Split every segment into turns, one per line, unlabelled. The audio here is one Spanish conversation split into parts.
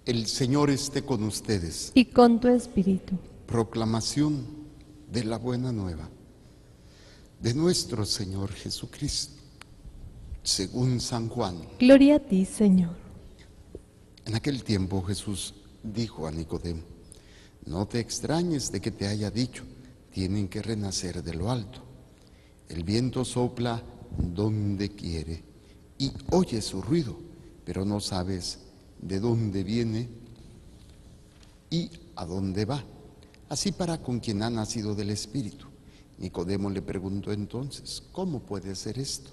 El Señor esté con ustedes.
Y con tu espíritu.
Proclamación de la buena nueva de nuestro Señor Jesucristo, según San Juan.
Gloria a ti, Señor.
En aquel tiempo Jesús dijo a Nicodemo: no te extrañes de que te haya dicho, tienen que renacer de lo alto. El viento sopla donde quiere y oyes su ruido, pero no sabes de dónde viene y a dónde va. Así para con quien ha nacido del Espíritu. Nicodemo le preguntó entonces: ¿cómo puede ser esto?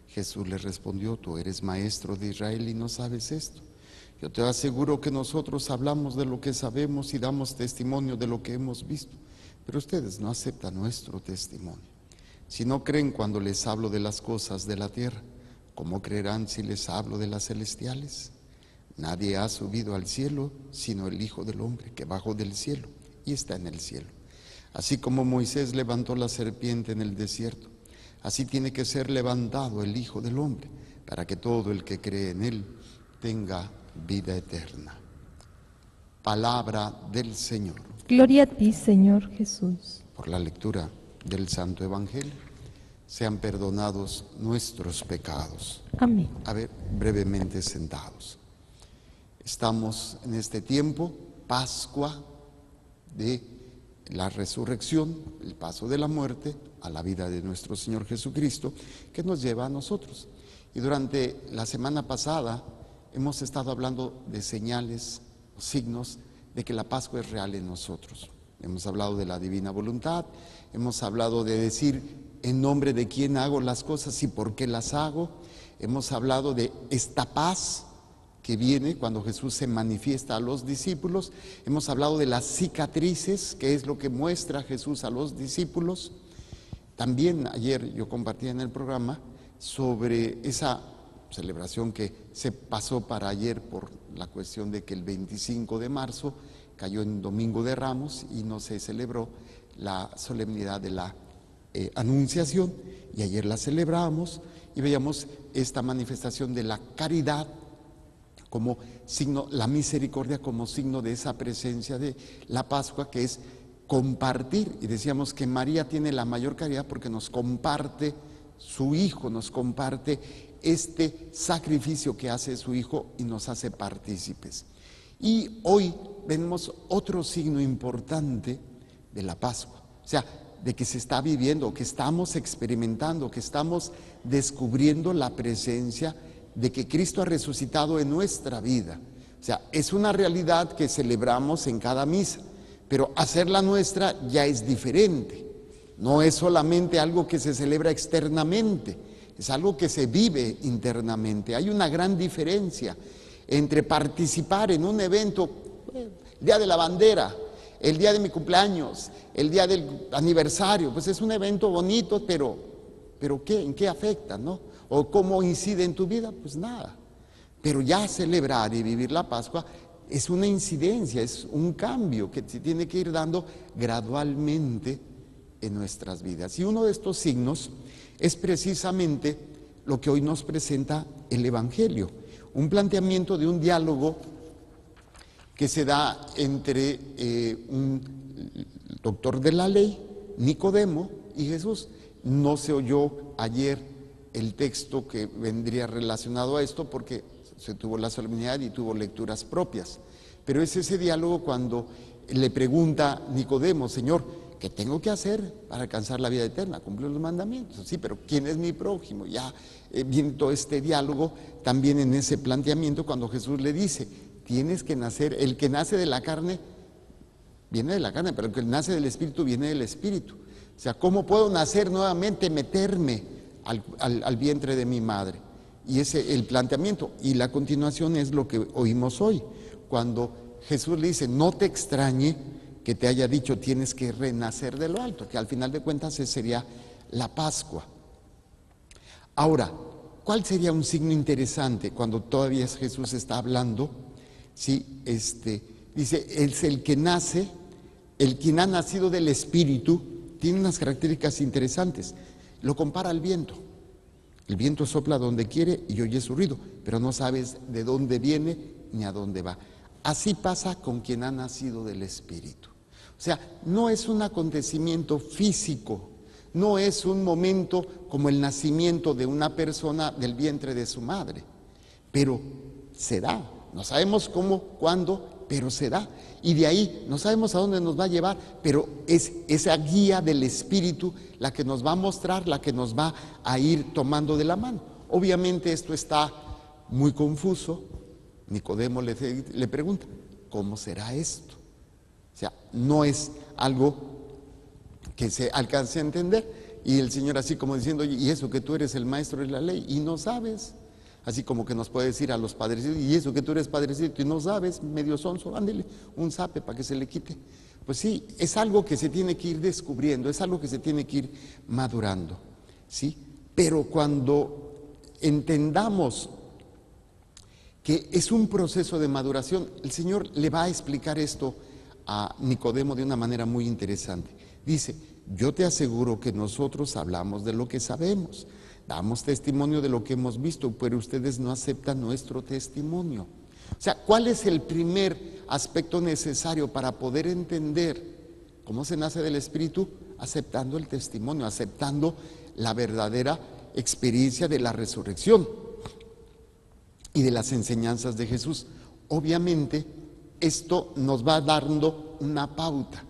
Jesús le respondió: tú eres maestro de Israel y no sabes esto. Yo te aseguro que nosotros hablamos de lo que sabemos y damos testimonio de lo que hemos visto, pero ustedes no aceptan nuestro testimonio. Si no creen cuando les hablo de las cosas de la tierra, ¿cómo creerán si les hablo de las celestiales? Nadie ha subido al cielo sino el Hijo del Hombre, que bajó del cielo y está en el cielo. Así como Moisés levantó la serpiente en el desierto, así tiene que ser levantado el Hijo del Hombre, para que todo el que cree en él tenga vida eterna. Palabra del Señor.
Gloria a ti, Señor Jesús.
Por la lectura del Santo Evangelio, sean perdonados nuestros pecados.
Amén.
A ver, brevemente sentados. Estamos en este tiempo, Pascua de la resurrección, el paso de la muerte a la vida de nuestro Señor Jesucristo, que nos lleva a nosotros. Y durante la semana pasada hemos estado hablando de señales, signos de que la Pascua es real en nosotros. Hemos hablado de la divina voluntad, hemos hablado de decir en nombre de quién hago las cosas y por qué las hago. Hemos hablado de esta paz que viene cuando Jesús se manifiesta a los discípulos. Hemos hablado de las cicatrices, que es lo que muestra Jesús a los discípulos. También ayer yo compartí en el programa sobre esa celebración que se pasó para ayer por la cuestión de que el 25 de marzo cayó en Domingo de Ramos y no se celebró la solemnidad de la Anunciación, y ayer la celebramos y veíamos esta manifestación de la caridad como signo, la misericordia como signo de esa presencia de la Pascua, que es compartir. Y decíamos que María tiene la mayor caridad porque nos comparte su Hijo, nos comparte este sacrificio que hace su Hijo y nos hace partícipes. Y hoy vemos otro signo importante de la Pascua, o sea, de que se está viviendo, que estamos experimentando, que estamos descubriendo la presencia de que Cristo ha resucitado en nuestra vida. O sea, es una realidad que celebramos en cada misa, pero hacerla nuestra ya es diferente. No es solamente algo que se celebra externamente, es algo que se vive internamente. Hay una gran diferencia entre participar en un evento, el Día de la Bandera, el día de mi cumpleaños, el día del aniversario, pues es un evento bonito, pero ¿qué? ¿En qué afecta, no? ¿O cómo incide en tu vida? Pues nada. Pero ya celebrar y vivir la Pascua es una incidencia, es un cambio que se tiene que ir dando gradualmente en nuestras vidas. Y uno de estos signos es precisamente lo que hoy nos presenta el Evangelio, un planteamiento de un diálogo que se da entre un doctor de la ley, Nicodemo, y Jesús. No se oyó ayer el texto que vendría relacionado a esto porque se tuvo la solemnidad y tuvo lecturas propias, pero es ese diálogo cuando le pregunta Nicodemo: Señor, ¿qué tengo que hacer para alcanzar la vida eterna? Cumplir los mandamientos. Sí, pero ¿quién es mi prójimo? Ya viene todo este diálogo también en ese planteamiento cuando Jesús le dice: tienes que nacer, el que nace de la carne viene de la carne, pero el que nace del Espíritu viene del Espíritu. O sea, ¿cómo puedo nacer nuevamente, meterme al vientre de mi madre? Y ese es el planteamiento. Y la continuación es lo que oímos hoy, cuando Jesús le dice: no te extrañe que te haya dicho tienes que renacer de lo alto, que al final de cuentas esa sería la Pascua. Ahora, ¿cuál sería un signo interesante cuando todavía Jesús está hablando? Sí, dice, es el que nace, el quien ha nacido del Espíritu, tiene unas características interesantes. Lo compara al viento. El viento sopla donde quiere y oye su ruido, pero no sabes de dónde viene ni a dónde va. Así pasa con quien ha nacido del Espíritu. O sea, no es un acontecimiento físico, no es un momento como el nacimiento de una persona del vientre de su madre, pero se da. No sabemos cómo, cuándo, pero se da. Y de ahí no sabemos a dónde nos va a llevar, pero es esa guía del Espíritu la que nos va a mostrar, la que nos va a ir tomando de la mano. Obviamente esto está muy confuso. Nicodemo le pregunta, ¿cómo será esto? O sea, no es algo que se alcance a entender. Y el Señor así como diciendo, y eso que tú eres el maestro de la ley y no sabes. Así como que nos puede decir a los padrecitos, y eso que tú eres padrecito y no sabes, medio sonso, ándele un zape para que se le quite. Pues sí, es algo que se tiene que ir descubriendo, es algo que se tiene que ir madurando, ¿sí? Pero cuando entendamos que es un proceso de maduración, el Señor le va a explicar esto a Nicodemo de una manera muy interesante. Dice, yo te aseguro que nosotros hablamos de lo que sabemos, damos testimonio de lo que hemos visto, pero ustedes no aceptan nuestro testimonio. O sea, ¿cuál es el primer aspecto necesario para poder entender cómo se nace del Espíritu? Aceptando el testimonio, aceptando la verdadera experiencia de la resurrección y de las enseñanzas de Jesús. Obviamente, esto nos va dando una pauta.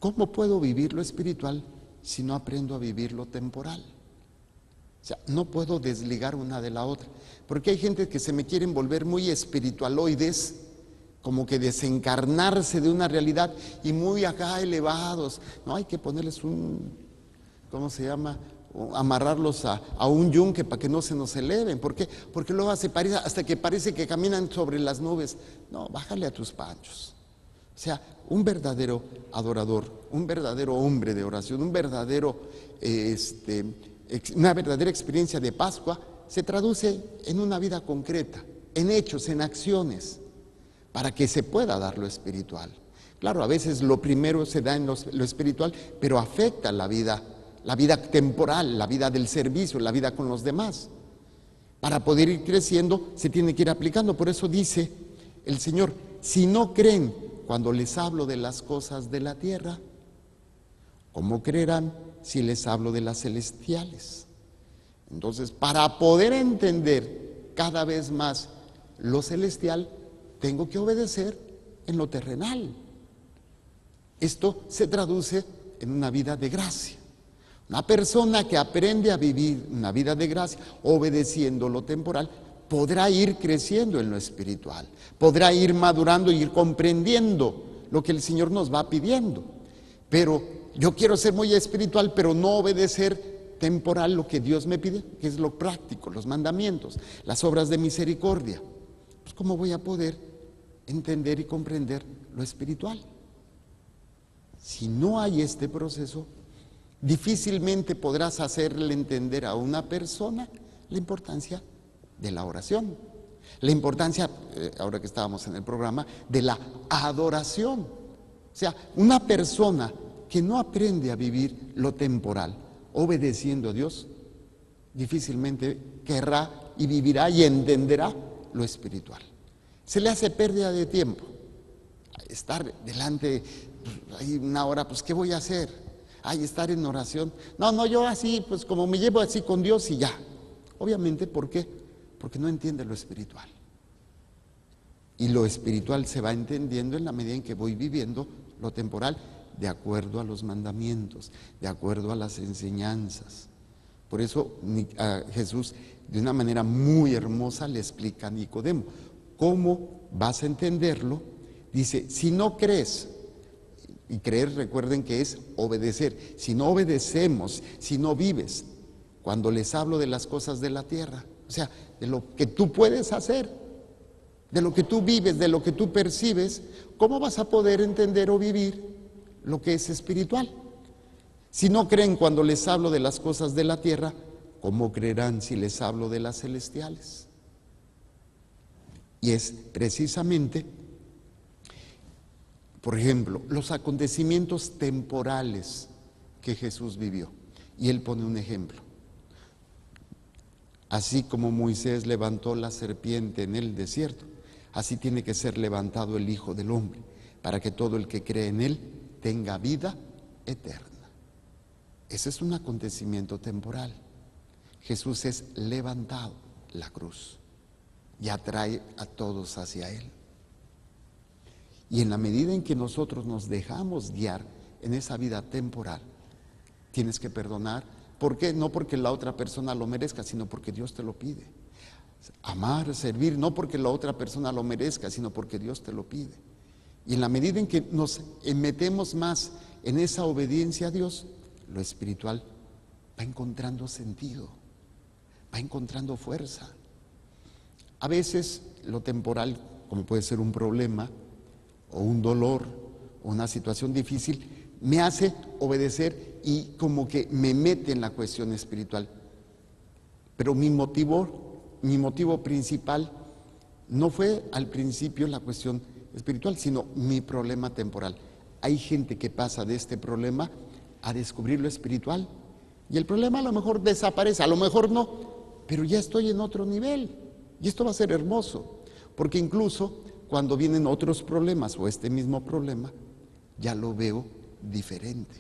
¿Cómo puedo vivir lo espiritual si no aprendo a vivir lo temporal? O sea, no puedo desligar una de la otra, porque hay gente que se me quieren volver muy espiritualoides, como que desencarnarse de una realidad y muy acá elevados. No, hay que ponerles ¿cómo se llama? Amarrarlos a un yunque para que no se nos eleven. ¿Por qué? Porque luego hasta que parece que caminan sobre las nubes. No, bájale a tus panchos. O sea, un verdadero adorador, un verdadero hombre de oración, una verdadera experiencia de Pascua se traduce en una vida concreta, en hechos, en acciones, para que se pueda dar lo espiritual. Claro, a veces lo primero se da en lo espiritual, pero afecta la vida temporal, la vida del servicio, la vida con los demás. Para poder ir creciendo se tiene que ir aplicando. Por eso dice el Señor, si no creen cuando les hablo de las cosas de la tierra, ¿cómo creerán si les hablo de las celestiales? Entonces, para poder entender cada vez más lo celestial, tengo que obedecer en lo terrenal. Esto se traduce en una vida de gracia. Una persona que aprende a vivir una vida de gracia, obedeciendo lo temporal, podrá ir creciendo en lo espiritual, podrá ir madurando y ir comprendiendo lo que el Señor nos va pidiendo. Pero yo quiero ser muy espiritual, pero no obedecer temporal lo que Dios me pide, que es lo práctico, los mandamientos, las obras de misericordia. Pues ¿cómo voy a poder entender y comprender lo espiritual? Si no hay este proceso, difícilmente podrás hacerle entender a una persona la importancia de la oración, la importancia, ahora que estábamos en el programa, de la adoración. O sea, una persona que no aprende a vivir lo temporal, obedeciendo a Dios, difícilmente querrá y vivirá y entenderá lo espiritual. Se le hace pérdida de tiempo. Estar delante, hay una hora, pues ¿qué voy a hacer? Estar en oración. No, yo así, pues como me llevo así con Dios y ya. Obviamente, ¿por qué? Porque no entiende lo espiritual. Y lo espiritual se va entendiendo en la medida en que voy viviendo lo temporal de acuerdo a los mandamientos, de acuerdo a las enseñanzas. Por eso Jesús de una manera muy hermosa le explica a Nicodemo, ¿cómo vas a entenderlo? Dice, si no crees, y creer recuerden que es obedecer, si no obedecemos, si no vives, cuando les hablo de las cosas de la tierra, o sea, de lo que tú puedes hacer, de lo que tú vives, de lo que tú percibes, ¿cómo vas a poder entender o vivir lo que es espiritual? Si no creen cuando les hablo de las cosas de la tierra, ¿cómo creerán si les hablo de las celestiales? Y es precisamente, por ejemplo, los acontecimientos temporales que Jesús vivió. Y él pone un ejemplo. Así como Moisés levantó la serpiente en el desierto, así tiene que ser levantado el Hijo del Hombre, para que todo el que cree en Él tenga vida eterna. Ese es un acontecimiento temporal. Jesús es levantado, la cruz, y atrae a todos hacia Él. Y en la medida en que nosotros nos dejamos guiar en esa vida temporal, tienes que perdonar. ¿Por qué? No porque la otra persona lo merezca, sino porque Dios te lo pide. Amar, servir, no porque la otra persona lo merezca, sino porque Dios te lo pide. Y en la medida en que nos metemos más en esa obediencia a Dios, lo espiritual va encontrando sentido, va encontrando fuerza. A veces lo temporal, como puede ser un problema o un dolor o una situación difícil, me hace obedecer y como que me mete en la cuestión espiritual. Pero mi motivo principal no fue al principio la cuestión espiritual, sino mi problema temporal. Hay gente que pasa de este problema a descubrir lo espiritual y el problema a lo mejor desaparece, a lo mejor no, pero ya estoy en otro nivel y esto va a ser hermoso, porque incluso cuando vienen otros problemas o este mismo problema, ya lo veo diferente.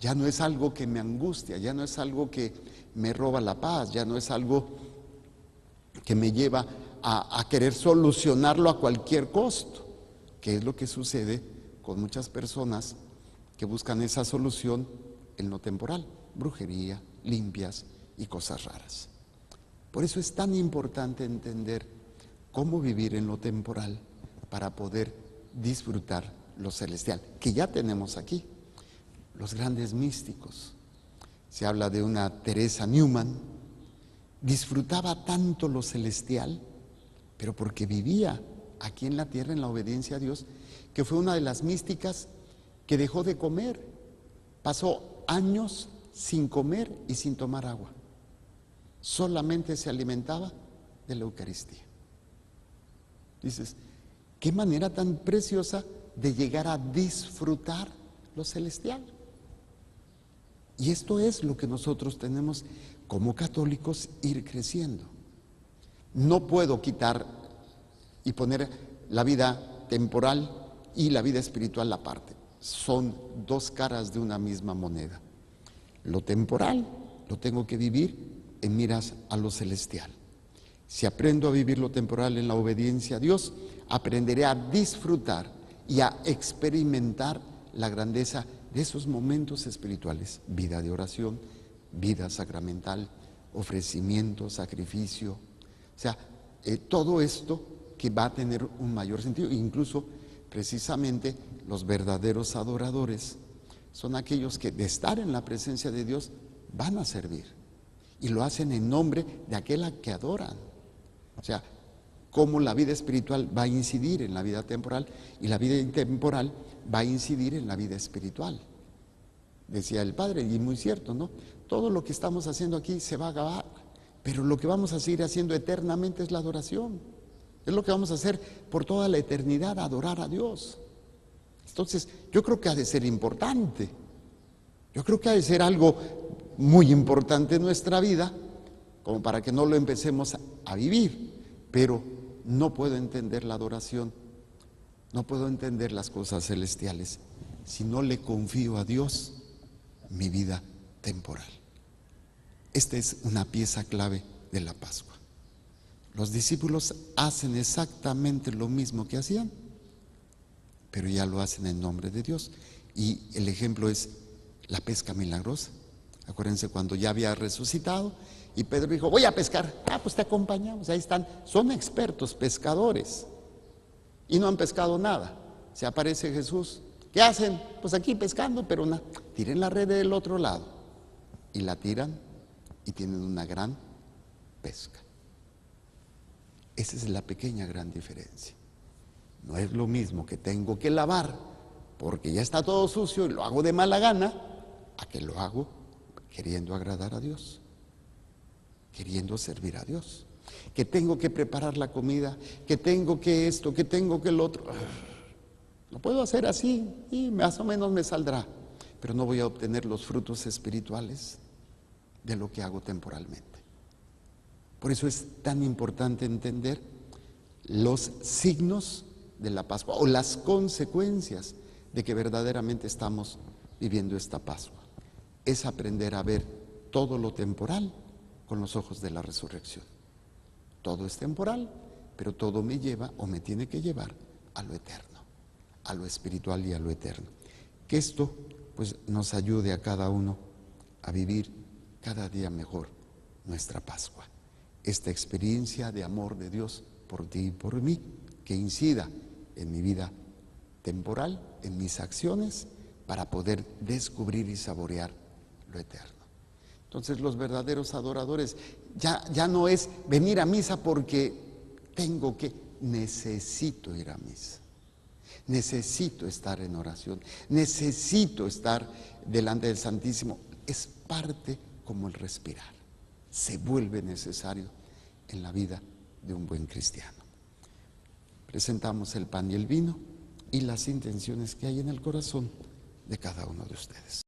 Ya no es algo que me angustia, ya no es algo que me roba la paz, ya no es algo que me lleva a querer solucionarlo a cualquier costo, que es lo que sucede con muchas personas que buscan esa solución en lo temporal, brujería, limpias y cosas raras. Por eso es tan importante entender cómo vivir en lo temporal para poder disfrutar lo celestial, que ya tenemos aquí. Los grandes místicos, se habla de una Teresa Newman, disfrutaba tanto lo celestial, pero porque vivía aquí en la tierra en la obediencia a Dios, que fue una de las místicas que dejó de comer, pasó años sin comer y sin tomar agua, solamente se alimentaba de la Eucaristía. Dices, qué manera tan preciosa de llegar a disfrutar lo celestial. Y esto es lo que nosotros tenemos como católicos, ir creciendo. No puedo quitar y poner la vida temporal y la vida espiritual aparte. Son dos caras de una misma moneda. Lo temporal lo tengo que vivir en miras a lo celestial. Si aprendo a vivir lo temporal en la obediencia a Dios, aprenderé a disfrutar y a experimentar la grandeza de esos momentos espirituales, vida de oración, vida sacramental, ofrecimiento, sacrificio, o sea, todo esto que va a tener un mayor sentido. Incluso precisamente los verdaderos adoradores son aquellos que de estar en la presencia de Dios van a servir y lo hacen en nombre de aquel a que adoran. O sea, cómo la vida espiritual va a incidir en la vida temporal y la vida temporal va a incidir en la vida espiritual. Decía el Padre, y muy cierto, ¿no? Todo lo que estamos haciendo aquí se va a acabar, pero lo que vamos a seguir haciendo eternamente es la adoración. Es lo que vamos a hacer por toda la eternidad, adorar a Dios. Entonces, yo creo que ha de ser importante. Yo creo que ha de ser algo muy importante en nuestra vida, como para que no lo empecemos a vivir. Pero no puedo entender la adoración, no puedo entender las cosas celestiales si no le confío a Dios mi vida temporal. Esta es una pieza clave de la Pascua. Los discípulos hacen exactamente lo mismo que hacían, pero ya lo hacen en nombre de Dios. Y el ejemplo es la pesca milagrosa. Acuérdense cuando ya había resucitado y Pedro dijo, voy a pescar. Pues te acompañamos, ahí están, son expertos pescadores y no han pescado nada. Se aparece Jesús, ¿qué hacen? Pues aquí pescando, pero tiren la red del otro lado. Y la tiran y tienen una gran pesca. Esa es la pequeña gran diferencia. No es lo mismo que tengo que lavar porque ya está todo sucio y lo hago de mala gana, a que lo hago queriendo agradar a Dios, queriendo servir a Dios, que tengo que preparar la comida, que tengo que esto, que tengo que el otro. Lo puedo hacer así y más o menos me saldrá, pero no voy a obtener los frutos espirituales de lo que hago temporalmente. Por eso es tan importante entender los signos de la Pascua o las consecuencias de que verdaderamente estamos viviendo esta Pascua. Es aprender a ver todo lo temporal con los ojos de la resurrección. Todo es temporal, pero todo me lleva o me tiene que llevar a lo eterno, a lo espiritual y a lo eterno. Que esto pues nos ayude a cada uno a vivir cada día mejor nuestra Pascua. Esta experiencia de amor de Dios por ti y por mí, que incida en mi vida temporal, en mis acciones, para poder descubrir y saborear lo eterno. Entonces los verdaderos adoradores ya no es venir a misa porque necesito ir a misa. Necesito estar en oración, necesito estar delante del Santísimo. Es parte como el respirar. Se vuelve necesario en la vida de un buen cristiano. Presentamos el pan y el vino y las intenciones que hay en el corazón de cada uno de ustedes.